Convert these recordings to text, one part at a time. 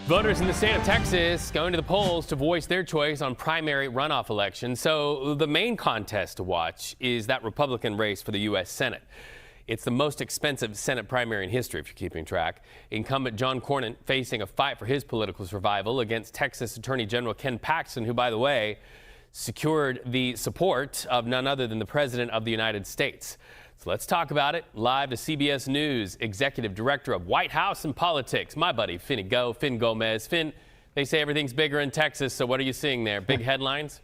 Voters in the state of Texas going to the polls to voice their choice on primary runoff elections. So the main contest to watch is that Republican race for the U.S. Senate. It's the most expensive Senate primary in history, if you're keeping track. Incumbent John Cornyn facing a fight for his political survival against Texas Attorney General Ken Paxton, who, by the way, secured the support of none other than the President of the United States. So let's talk about it. Live to CBS News, Executive Director of White House and Politics, my buddy Fin Gómez. Fin, they say everything's bigger in Texas, so what are you seeing there? Big headlines?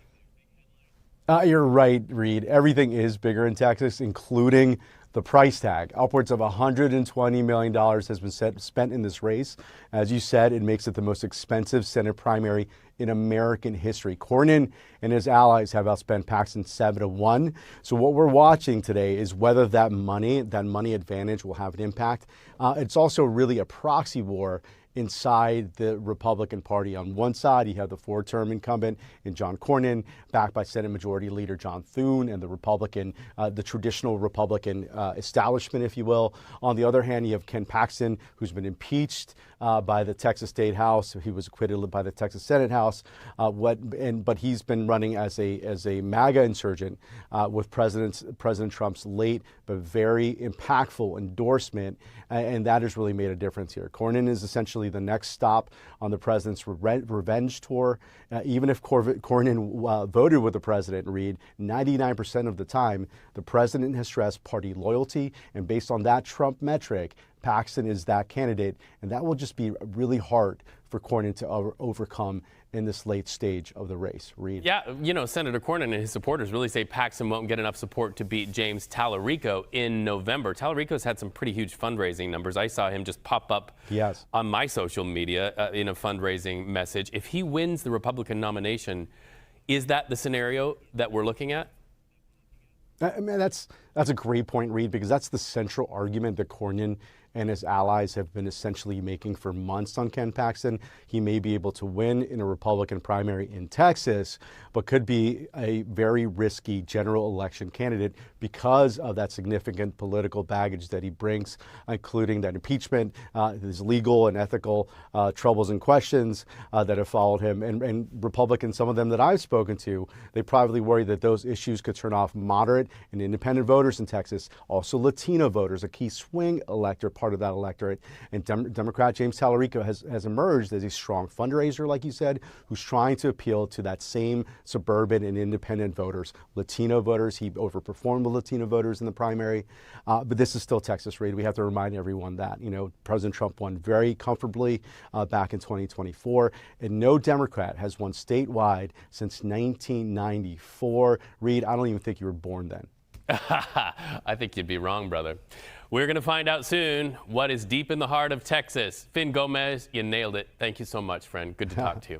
You're right, Reed. Everything is bigger in Texas, including the price tag. Upwards of $120 million has been spent in this race. As you said, it makes it the most expensive Senate primary in American history. Cornyn and his allies have outspent Paxton 7-1. So what we're watching today is whether that money advantage will have an impact. It's also really a proxy war inside the Republican Party. On one side, you have the four-term incumbent in John Cornyn, backed by Senate Majority Leader John Thune and the traditional Republican establishment, if you will. On the other hand, you have Ken Paxton, who's been impeached by the Texas State House. He was acquitted by the Texas Senate House, but he's been running as a MAGA insurgent with President Trump's late but very impactful endorsement, and that has really made a difference here. Cornyn is essentially the next stop on the president's revenge tour. Even if Cornyn voted with the president, Reed, 99% of the time, the president has stressed party loyalty, and based on that Trump metric, Paxton is that candidate, and that will just be really hard for Cornyn to overcome in this late stage of the race. Reed. Yeah, you know, Senator Cornyn and his supporters really say Paxton won't get enough support to beat James Tallarico in November. Tallarico's had some pretty huge fundraising numbers. I saw him just pop up on my social media in a fundraising message. If he wins the Republican nomination, is that the scenario that we're looking at? I mean, that's a great point, Reed, because that's the central argument that Cornyn and his allies have been essentially making for months on Ken Paxton. He may be able to win in a Republican primary in Texas, but could be a very risky general election candidate because of that significant political baggage that he brings, including that impeachment, his legal and ethical troubles and questions that have followed him. And Republicans, some of them that I've spoken to, they probably worry that those issues could turn off moderate and independent voters in Texas, also Latino voters, a key swing elector, part of that electorate. And Democrat James Tallarico has emerged as a strong fundraiser, like you said, who's trying to appeal to that same suburban and independent voters, Latino voters. He overperformed the Latino voters in the primary, but this is still Texas, Reed. We have to remind everyone that, you know, President Trump won very comfortably back in 2024, and no Democrat has won statewide since 1994. Reed, I don't even think you were born then. I think you'd be wrong, brother. We're going to find out soon what is deep in the heart of Texas. Fin Gómez, you nailed it. Thank you so much, friend. Good to talk to you.